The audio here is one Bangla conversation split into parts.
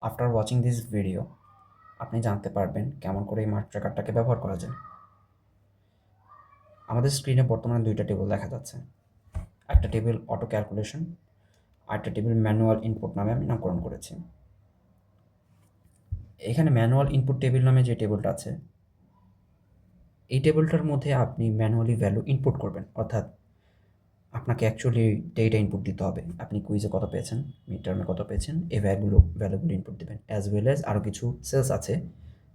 আফটার ওয়াচিং দিস ভিডিও আপনি জানতে পারবেন কেমন করে এই মার্ক ট্র্যাকারটাকে ব্যবহার করা যায়। আমাদের স্ক্রিনে বর্তমানে দুইটা টেবিল দেখা যাচ্ছে। একটা টেবিল অটো ক্যালকুলেশন, আর একটা টেবিল ম্যানুয়াল ইনপুট নামে আমি নামকরণ করেছি। এখানে ম্যানুয়াল ইনপুট টেবিল নামে যে টেবিলটা আছে, এই টেবিলটার মধ্যে আপনি ম্যানুয়ালি ভ্যালু ইনপুট করবেন, অর্থাৎ আপনাকে অ্যাকচুয়ালি ডেটা ইনপুট দিতে হবে। আপনি কুইজে কত পেয়েছেন, মিড টার্মে কত পেয়েছেন, এই ভ্যালুগুলো ইনপুট দেবেন, অ্যাজ ওয়েল অ্যাজ আরও কিছু সেলস আছে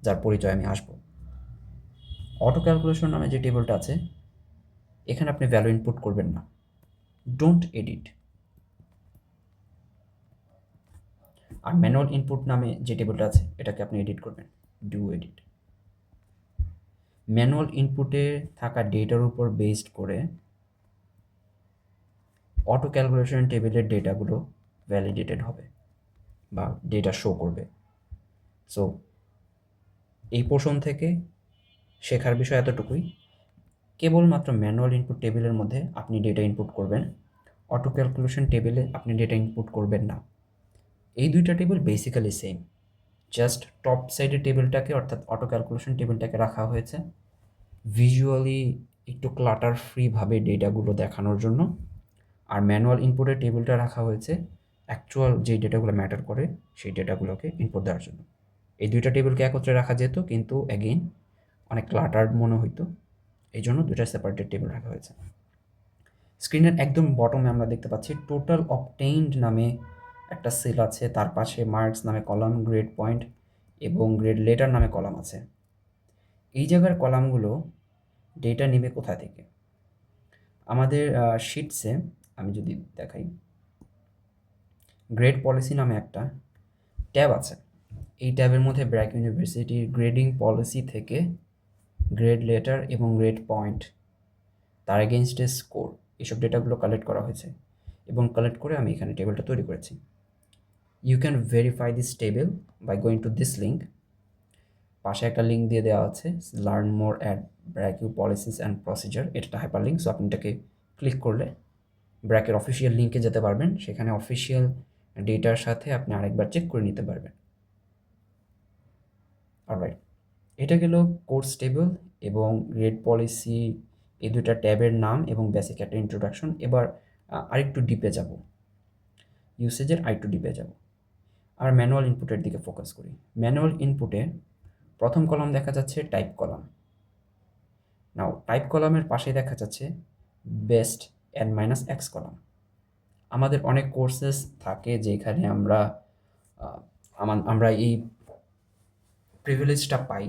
যার পরিচয় আমি আসবো। অটো ক্যালকুলেশন নামে যে টেবিলটা আছে, এখানে আপনি ভ্যালু ইনপুট করবেন না, ডোন্ট এডিট। আর ম্যানুয়াল ইনপুট নামে যে টেবিলটা আছে, এটাকে আপনি এডিট করবেন, ডু এডিট। ম্যানুয়াল ইনপুটে থাকা ডেটার উপর বেসড করে অটো ক্যালকুলেশন টেবিলের ডেটাগুলো ভ্যালিডেটেড হবে বা ডেটা শো করবে। সো এই পোর্শন থেকে শেখার বিষয় এতটুকুই, কেবলমাত্র ম্যানুয়াল ইনপুট টেবিলের মধ্যে আপনি ডেটা ইনপুট করবেন, অটো ক্যালকুলেশন টেবিলে আপনি ডেটা ইনপুট করবেন না। এই দুইটা table basically same, just top সাইডের টেবিলটাকে অর্থাৎ অটো ক্যালকুলেশন টেবিলটাকে রাখা হয়েছে ভিজুয়ালি একটু ক্লাটার ফ্রিভাবে ডেটাগুলো দেখানোর জন্য, আর ম্যানুয়াল ইনপুটের টেবিলটা রাখা হয়েছে অ্যাকচুয়াল যে ডেটাগুলো ম্যাটার করে সেই ডেটাগুলোকে ইনপুট দেওয়ার জন্য। এই দুইটা টেবিলকে একত্রে রাখা যেত, কিন্তু অ্যাগেইন অনেক ক্লাটার্ড মনে হইতো, এই জন্য দুইটা সেপারেটেড টেবিল রাখা হয়েছে। স্ক্রিনের একদম বটমে আমরা দেখতে পাচ্ছি টোটাল অবটেইনড নামে একটা সেল আছে, তার পাশে মার্কস নামে কলাম, গ্রেড পয়েন্ট এবং গ্রেড লেটার নামে কলাম আছে। এই জায়গার কলামগুলো ডেটা নেবে কোথা থেকে? আমাদের শিটসে আমি যদি দেখাই, গ্রেড পলিসি নামে একটা ট্যাব আছে। এই ট্যাবের মধ্যে ব্র্যাক ইউনিভার্সিটির গ্রেডিং পলিসি থেকে গ্রেড লেটার এবং গ্রেড পয়েন্ট, তার এগেনস্টে স্কোর, এইসব ডেটাগুলো কালেক্ট করা হয়েছে এবং কালেক্ট করে আমি এখানে টেবিলটা তৈরি করেছি। You can verify this table by going to this link. পাশে একটা লিঙ্ক দিয়ে দেওয়া আছে, learn more at BRAC U policies and procedure, এটা হাইপার লিঙ্ক। সো আপনি এটাকে ক্লিক করলে ব্র্যাকের অফিসিয়াল লিঙ্কে যেতে পারবেন, সেখানে অফিসিয়াল ডেটার সাথে আপনি আরেকবার চেক করে নিতে পারবেন। অলরাইট, এটা গেল কোর্স টেবিল এবং গ্রেড পলিসি, এই দুইটা ট্যাবের নাম এবং বেসিক একটা ইন্ট্রোডাকশন। এবার আরেকটু ডিপে যাব, ইউসেজের আরেকটু ডিপে যাব, আর ম্যানুয়াল ইনপুটের দিকে ফোকাস করি। ম্যানুয়াল ইনপুটে প্রথম কলাম দেখা যাচ্ছে টাইপ কলাম। নাও টাইপ কলামের পাশে দেখা যাচ্ছে best n minus x column. আমাদের অনেক কোর্সেস থাকে যেখানে আমরা এই প্রিভিলেজটা পাই,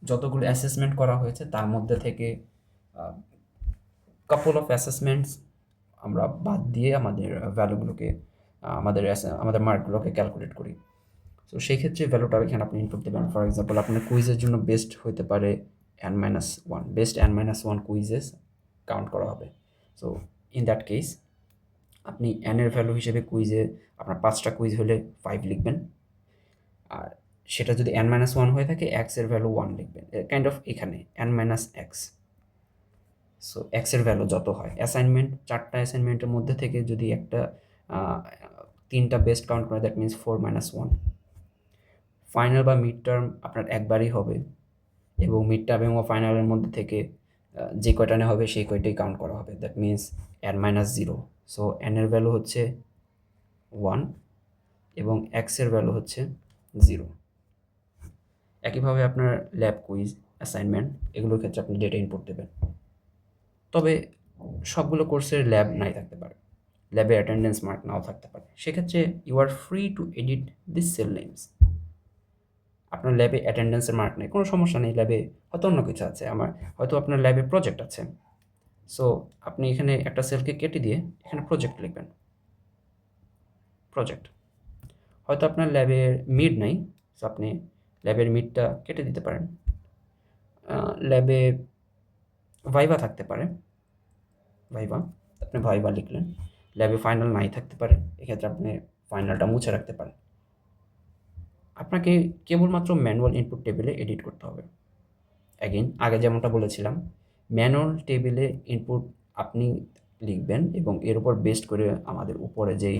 যতগুলো অ্যাসেসমেন্ট করা হয়েছে তার মধ্যে থেকে কাপল অফ অ্যাসেসমেন্টস আমরা বাদ দিয়ে আমাদের ভ্যালুগুলোকে আমাদের মার্কগুলোকে ক্যালকুলেট করি। সো সেই ক্ষেত্রে ভ্যালুটা এখানে আপনি ইনপুট দেবেন। ফর এক্সাম্পল, আপনার কুইজের জন্য বেস্ট হতে পারে n-1, best n-1 quizzes count করা হবে। সো ইন দ্যাট কেস আপনি n এর ভ্যালু হিসেবে কুইজে আপনার 5টা কুইজ হলে 5 লিখবেন, আর সেটা যদি n-1 হয়ে থাকে x এর ভ্যালু 1 লিখবেন, কাইন্ড অফ এখানে n-x। সো এক্সের ভ্যালু যত হয়, অ্যাসাইনমেন্ট 4টা অ্যাসাইনমেন্টের মধ্যে থেকে যদি একটা 3টা বেস্ট কাউন্ট করে, দ্যাট মিনস 4-1। ফাইনাল বা মিড টার্ম আপনার একবারই হবে, এবং মিড টার্ম এবং ফাইনালের মধ্যে থেকে যে কয়টা নেওয়া হবে সেই কয়টাই কাউন্ট করা হবে, that means n-0। So n এর ভ্যালু হচ্ছে 1 এবং x এর ভ্যালু হচ্ছে 0। একইভাবে আপনার ল্যাব কুইজ, অ্যাসাইনমেন্ট, এগুলোর ক্ষেত্রে আপনি ডেটা ইনপুট দেবেন। তবে সবগুলো কোর্সের ল্যাব নাই থাকতে পারে, ল্যাবে অ্যাটেন্ডেন্স মার্ক নাও থাকতে পারে, সেক্ষেত্রে you are free to edit this cell names. আপনার ল্যাবে অ্যাটেন্ডেন্সের মার্ক নেই, কোনো সমস্যা নেই, ল্যাবে হয়তো অন্য কিছু আছে, হয়তো আপনার ল্যাবে প্রজেক্ট আছে। সো আপনি এখানে একটা সেলকে কেটে দিয়ে এখানে প্রজেক্ট লিখবেন, প্রজেক্ট। হয়তো আপনার ল্যাবের মিড নাই, সো আপনি ল্যাবের মিডটা কেটে দিতে পারেন। ল্যাবে ভাইভা থাকতে পারে, ভাইভা, আপনি ভাইভা লিখলেন। ল্যাবে ফাইনাল নাই থাকতে পারে, এক্ষেত্রে আপনি ফাইনালটা মুছে রাখতে পারেন। আপনাকে কেবলমাত্র ম্যানুয়াল ইনপুট টেবিলে এডিট করতে হবে। অ্যাগেইন আগে যেমনটা বলেছিলাম, ম্যানুয়াল টেবিলে ইনপুট আপনি লিখবেন এবং এর উপর বেস্ড করে আমাদের উপরে যেই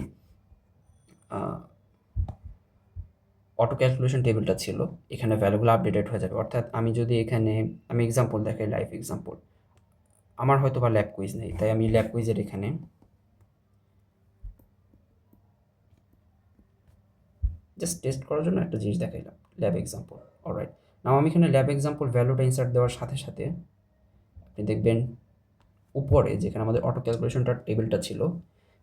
অটো ক্যালকুলেশন টেবিলটা ছিল, এখানে ভ্যালুগুলো আপডেটেড হয়ে যাবে। অর্থাৎ আমি যদি এখানে আমি এক্সাম্পল দেখাই, লাইভ এক্সাম্পল, আমার হয়তো বা ল্যাব কুইজ নেই, তাই আমি ল্যাব কুইজের এখানে জাস্ট টেস্ট করার জন্য একটা জিনিস দেখাইলাম, ল্যাব এক্সাম্পল। অলরাইট, নাও আমি এখানে ল্যাব এক্সাম্পল ভ্যালুটা ইনসার্ট দেওয়ার সাথে সাথে আপনি দেখবেন উপরে যেখানে আমাদের অটো ক্যালকুলেশনটার টেবিলটা ছিল,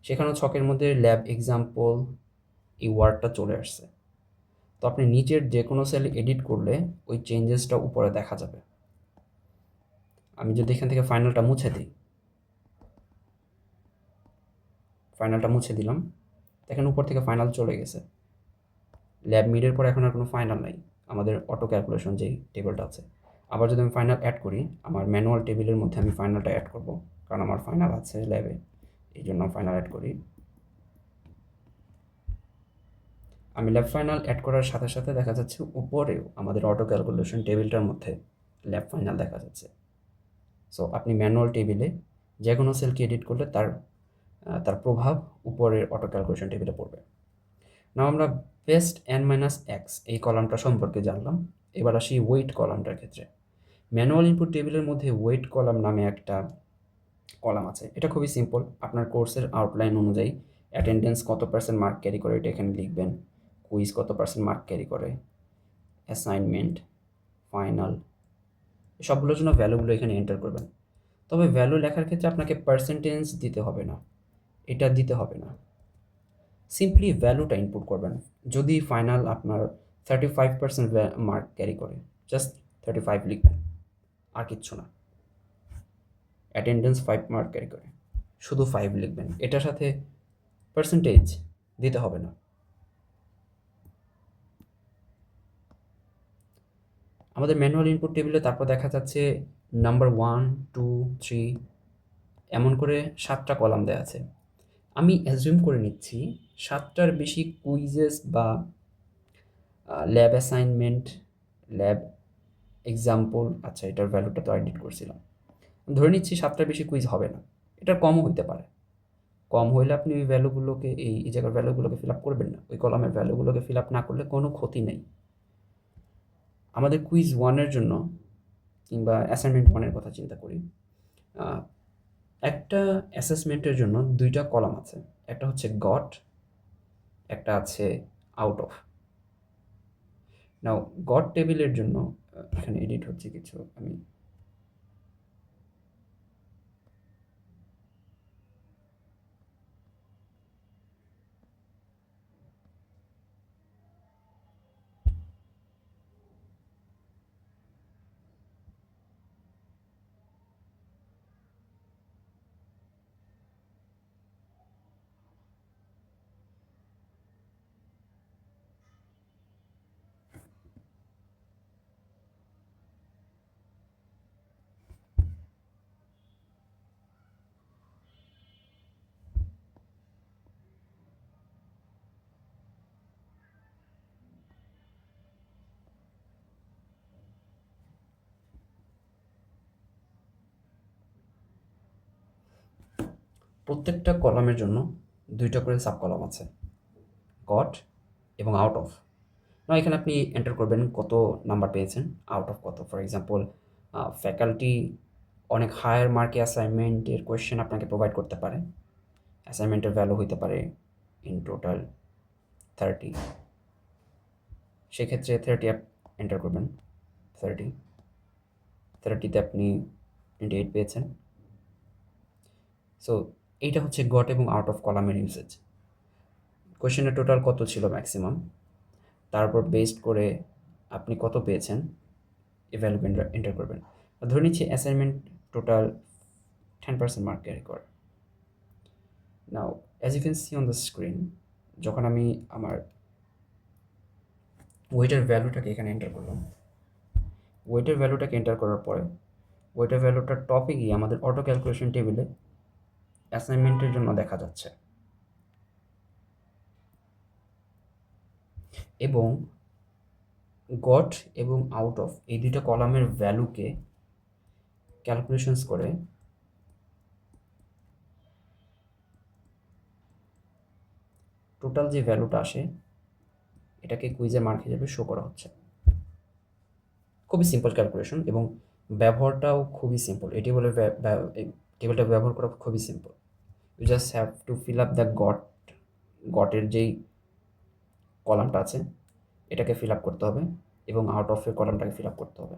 সেখানেও ছকের মধ্যে ল্যাব এক্সাম্পল এই ওয়ার্ডটা চলে আসছে। তো আপনি নিচের যে কোনো সেল এডিট করলে ওই চেঞ্জেসটা উপরে দেখা যাবে। আমি যদি এখান থেকে ফাইনালটা মুছে দিই, ফাইনালটা মুছে দিলাম, দেখেন উপর থেকে ফাইনাল চলে গেছে। ল্যাব মিডের পর এখন আর কোনো ফাইনাল নাই, আমাদের অটো ক্যালকুলেশন যেই টেবিলটা আছে। আবার যদি আমি ফাইনাল অ্যাড করি, আমার ম্যানুয়াল টেবিলের মধ্যে আমি ফাইনালটা অ্যাড করব, কারণ আমার ফাইনাল আছে ল্যাবে, এই জন্য ফাইনাল অ্যাড করি। আমি ল্যাব ফাইনাল অ্যাড করার সাথে সাথে দেখা যাচ্ছে উপরেও আমাদের অটো ক্যালকুলেশন টেবিলটার মধ্যে ল্যাব ফাইনাল দেখা যাচ্ছে। সো আপনি ম্যানুয়াল টেবিলে যে কোনো সেলকে এডিট করলে তার তার প্রভাব উপরের অটো ক্যালকুলেশন টেবিলে পড়বে। নাও আমরা বেস্ট এন মাইনাস এক্স এই কলামটা সম্পর্কে জানলাম। এবার আসি ওয়েট কলামটার ক্ষেত্রে। ম্যানুয়াল ইনপুট টেবিলের মধ্যে ওয়েট কলাম নামে একটা কলাম আছে। এটা খুবই সিম্পল, আপনার কোর্সের আউটলাইন অনুযায়ী অ্যাটেন্ডেন্স কত পার্সেন্ট মার্ক ক্যারি করে এটা এখানে লিখবেন, কুইজ কত পার্সেন্ট মার্ক ক্যারি করে, অ্যাসাইনমেন্ট, ফাইনাল, সবগুলোর জন্য ভ্যালুগুলো এখানে এন্টার করবেন। তবে ভ্যালু লেখার ক্ষেত্রে আপনাকে পার্সেন্টেজ দিতে হবে না, এটা দিতে হবে না, সিম্পলি ভ্যালুটা ইনপুট করবেন। যদি ফাইনাল আপনার 35% মার্ক ক্যারি করে, জাস্ট 35 লিখবেন, আর কিচ্ছু না। অ্যাটেন্ডেন্স 5 মার্ক ক্যারি করে, শুধু 5 লিখবেন, এটার সাথে পার্সেন্টেজ দিতে হবে না। আমাদের ম্যানুয়াল ইনপুট টেবিলে তারপর দেখা যাচ্ছে নাম্বার 1, 2, 3 এমন করে 7টা কলাম দেওয়া আছে। আমি অ্যাজিউম করে নিচ্ছি 7টার বেশি কুইজেস বা ল্যাব অ্যাসাইনমেন্ট, ল্যাব এক্সাম্পল, আচ্ছা এটার ভ্যালুটা তো এডিট করছিলাম, ধরে নিচ্ছি 7টার বেশি কুইজ হবে না, এটার কমও হইতে পারে। কম হইলে আপনি ওই ভ্যালুগুলোকে এই জায়গার ভ্যালুগুলোকে ফিল আপ করবেন না, ওই কলামের ভ্যালুগুলোকে ফিল আপ না করলে কোনো ক্ষতি নেই। আমাদের কুইজ 1-এর জন্য কিংবা অ্যাসাইনমেন্ট 1-এর কথা চিন্তা করি, একটা অ্যাসেসমেন্টের জন্য 2টা কলাম আছে, একটা হচ্ছে গট, একটা আছে আউট অফ। নাও গট টেবিলের জন্য এখানে এডিট হচ্ছে কিছু, আমি প্রত্যেকটা কলামের জন্য 2টা করে সাব কলাম আছে, গট এবং আউট অফ। না এখানে আপনি এন্টার করবেন কত নাম্বার পেয়েছেন, আউট অফ কত। ফর এক্সাম্পল ফ্যাকাল্টি অনেক হায়ার মার্কে অ্যাসাইনমেন্টের কোয়েশ্চেন আপনাকে প্রোভাইড করতে পারে, অ্যাসাইনমেন্টের ভ্যালু হইতে পারে ইন টোটাল 30, সেক্ষেত্রে 30 এন্টার করবেন, 30তে আপনি 28 পেয়েছেন। সো এইটা হচ্ছে গট এবং আউট অফ কলামের ইউসেজ। কোয়েশ্চেনের টোটাল কত ছিল ম্যাক্সিমাম, তারপর বেসড করে আপনি কত পেয়েছেন এই ভ্যালু এন্টার করবেন। ধরে নিচ্ছি অ্যাসাইনমেন্ট টোটাল 10% মার্ক ক্যারি করে। Now as you can see on the screen, যখন আমি আমার ওয়েটের ভ্যালুটাকে এখানে এন্টার করলাম, ওয়েটের ভ্যালুটাকে এন্টার করার পরে ওয়েটের ভ্যালুটার টপে গিয়ে আমাদের অটো ক্যালকুলেশন টেবিলে অ্যাসাইনমেন্টের জন্য দেখা যাচ্ছে, এবং গট এবং আউট অফ এই 2টা কলামের ভ্যালুকে ক্যালকুলেশনস করে টোটাল যে ভ্যালুটা আসে এটাকে কুইজের মার্ক হিসেবে শো করা হচ্ছে। খুবই সিম্পল ক্যালকুলেশন এবং ব্যবহারটাও খুবই সিম্পল। এই টেবিলটা ব্যবহার করা খুবই simple. You just have to fill up the গটের যেই কলামটা আছে এটাকে ফিল আপ করতে হবে এবং আউট অফের কলামটাকে ফিল আপ করতে হবে।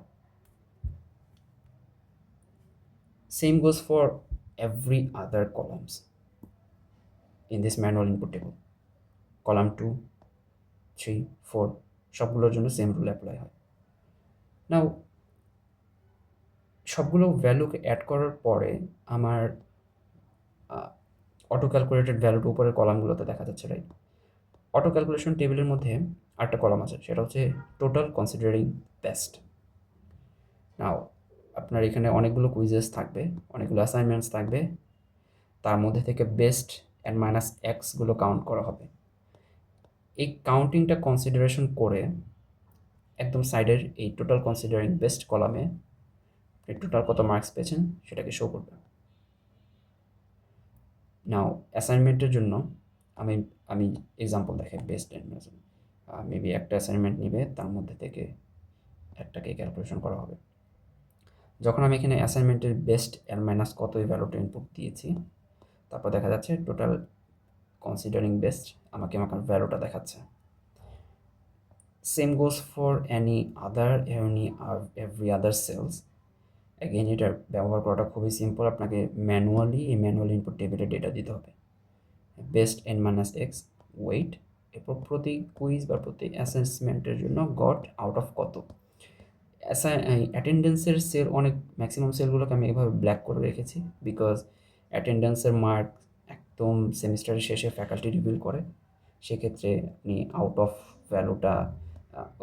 Same goes for every other columns in this manual input table. Column 2, 3, 4 সবগুলোর জন্য সেম রুল অ্যাপ্লাই হয়। নাও সবগুলো ভ্যালুকে অ্যাড করার পরে আমার অটো ক্যালকুলেটেড ভ্যালুটা উপরের কলামগুলোতে দেখা যাচ্ছে, রাইট? অটো ক্যালকুলেশন টেবিলের মধ্যে আরেকটা কলাম আছে, সেটা হচ্ছে টোটাল কনসিডারিং বেস্ট। নাও আপনার এখানে অনেকগুলো কুইজেস থাকবে, অনেকগুলো অ্যাসাইনমেন্টস থাকবে, তার মধ্যে থেকে বেস্ট অ্যান্ড মাইনাস এক্সগুলো কাউন্ট করা হবে। এই কাউন্টিংটা কনসিডারেশন করে একদম সাইডের এই টোটাল কনসিডারিং বেস্ট কলামে টোটাল কত মার্কস পেয়েছেন সেটাকে শো করবে। নাও অ্যাসাইনমেন্টের জন্য আমি আমি এক্সাম্পল দেখাই বেস্ট অ্যান্ড মেবি একটা অ্যাসাইনমেন্ট নিবে, তার মধ্যে থেকে একটাকে ক্যালকুলেশন করা হবে। যখন আমি এখানে অ্যাসাইনমেন্টের বেস্ট অ্যান্ড মাইনাস কত এই ভ্যালুটা ইনপুট দিয়েছি, তারপর দেখা যাচ্ছে টোটাল কনসিডারিং বেস্ট আমাকে আমার ভ্যালুটা দেখাচ্ছে। Same goes for every other cells. Again এটার ব্যবহার করাটা খুবই সিম্পল। আপনাকে ম্যানুয়ালি এই ম্যানুয়াল ইনপুট টেবিলে ডেটা দিতে হবে। Best N minus X weight, এরপর প্রতি কুইজ বা প্রতি অ্যাসেসমেন্টের জন্য গট আউট অফ কত। অ্যাটেন্ডেন্সের সেল ম্যাক্সিমাম সেলগুলোকে আমি এভাবে ব্ল্যাক করে রেখেছি, বিকজ অ্যাটেন্ডেন্সের মার্ক একদম সেমিস্টারের শেষে ফ্যাকাল্টি রিভিল করে। সেক্ষেত্রে আপনি আউট অফ ভ্যালুটা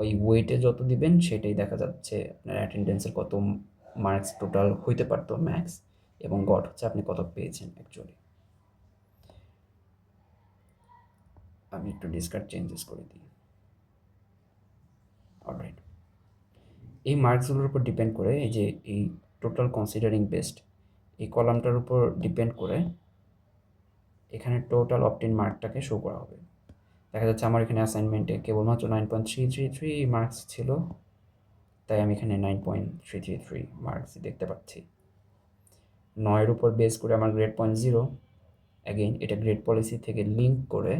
ওই ওয়েটে যত দিবেন সেটাই দেখা যাচ্ছে আপনার অ্যাটেন্ডেন্সের কত মার্কস টোটাল হইতে পারতো ম্যাক্স, এবং গট হচ্ছে আপনি কত পেয়েছেন অ্যাকচুয়ালি। আমি একটু ডিসকার্ড চেঞ্জেস করে দিই। অলরাইট, এই মার্কসগুলোর উপর ডিপেন্ড করে এই যে এই টোটাল কনসিডারিং বেস্ট এই কলামটার উপর ডিপেন্ড করে এখানে টোটাল অপটেন মার্কটাকে শো করা হবে। দেখা যাচ্ছে আমার এখানে অ্যাসাইনমেন্টে কেবলমাত্র 9.333 মার্কস ছিল, তাই আমি এখানে 9.333 মার্কস দেখতে পাচ্ছি। 9-এর উপর বেস করে আমার গ্রেড 0.0। অ্যাগেইন এটা গ্রেড পলিসি থেকে লিঙ্ক করে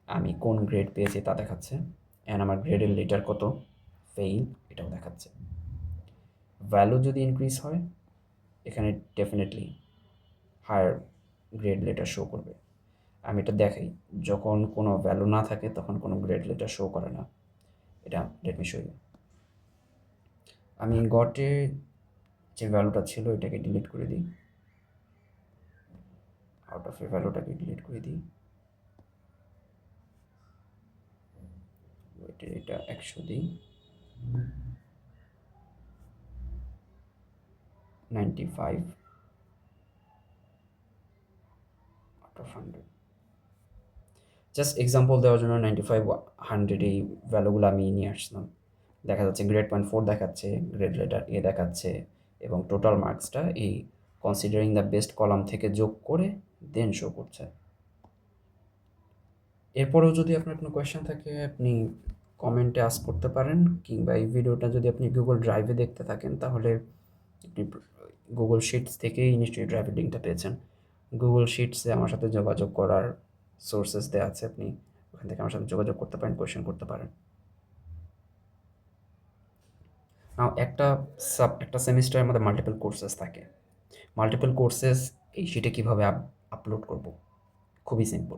আমি কোন গ্রেড পেয়েছি তা দেখাচ্ছে, অ্যান্ড আমার গ্রেডের লেটার কত, ফেইল, এটাও দেখাচ্ছে। ভ্যালু যদি ইনক্রিজ হয় এখানে definitely higher grade letter show করবে। আমি এটা দেখাই, যখন কোনো ভ্যালু না থাকে তখন কোনো গ্রেড লেটার শো করে না। এটা লেট মি শো ইউ। আমি গটে যে ভ্যালুটা ছিল এটাকে ডিলিট করে দিই, আউট অফ এ ভ্যালুটাকে ডিলিট করে দিই। এটা 100 দিই, 95 আউট অফ 100। জাস্ট এক্সাম্পল দেওয়ার জন্য 95, 100 এই ভ্যালুগুলো আমি নিয়ে আসলাম। দেখা যাচ্ছে গ্রেড 0.4 দেখাচ্ছে, গ্রেড লেটার এ দেখাচ্ছে, এবং টোটাল মার্কসটা এই কনসিডারিং দ্য বেস্ট কলাম থেকে যোগ করে দেন শো করছে। এরপরেও যদি আপনার কোনো কোয়েশ্চেন থাকে আপনি কমেন্টে আস্ক করতে পারেন, কিংবা এই ভিডিওটা যদি আপনি গুগল ড্রাইভে দেখতে থাকেন তাহলে আপনি গুগল শিটস থেকেই নিশ্চয়ই ড্রাইভের লিঙ্কটা পেয়েছেন। গুগল শিটসে আমার সাথে যোগাযোগ করার সোর্সেস দেওয়া আছে, আপনি ওখান থেকে আমার সাথে যোগাযোগ করতে পারেন, কোয়েশ্চেন করতে পারেন। নাও একটা সেমিস্টারের মধ্যে মাল্টিপল কোর্সেস থাকে। মাল্টিপল কোর্সেস এই শিটে কীভাবে আপলোড করব, খুবই সিম্পল।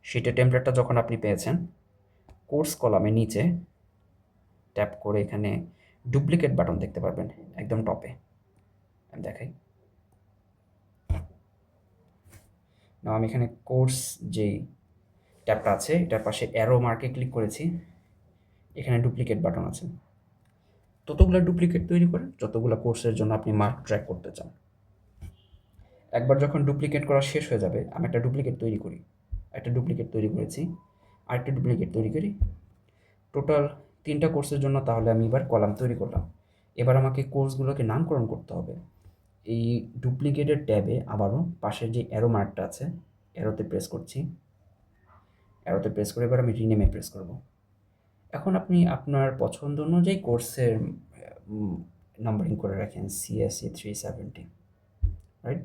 শিটের টেমপ্লেটটা যখন আপনি পেয়েছেন, কোর্স কলামের নিচে ট্যাপ করে এখানে ডুপ্লিকেট বাটন দেখতে পারবেন একদম টপে। আমি দেখাই। না, আমি এখানে কোর্স যেই ট্যাবটা আছে এটার পাশে অ্যারো মার্কে ক্লিক করেছি, এখানে ডুপ্লিকেট বাটন আছে। ততগুলো ডুপ্লিকেট তৈরি করেন যতগুলো কোর্সের জন্য আপনি মার্ক ট্র্যাক করতে চান। একবার যখন ডুপ্লিকেট করা শেষ হয়ে যাবে, আমি একটা ডুপ্লিকেট তৈরি করি, একটা ডুপ্লিকেট তৈরি করেছি, আরেকটা ডুপ্লিকেট তৈরি করি, টোটাল 3টা কোর্সের জন্য। তাহলে আমি এবার কলাম তৈরি করলাম। এবার আমাকে কোর্সগুলোকে নামকরণ করতে হবে। এই ডুপ্লিকেটের ট্যাবে আবারও পাশের যে অ্যারো মার্কটা আছে, অ্যারোতে প্রেস করছি, অ্যারোতে প্রেস করে এবার আমি রিনেমে প্রেস করব। এখন আপনি আপনার পছন্দ অনুযায়ী কোর্সের নাম্বারিং করে রাখেন CSC 370, right?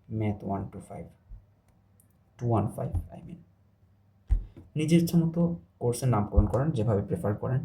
Math 125, 215 I mean. নিজের ইচ্ছা মতো কোর্সের নামকরণ করেন যেভাবে প্রেফার করেন।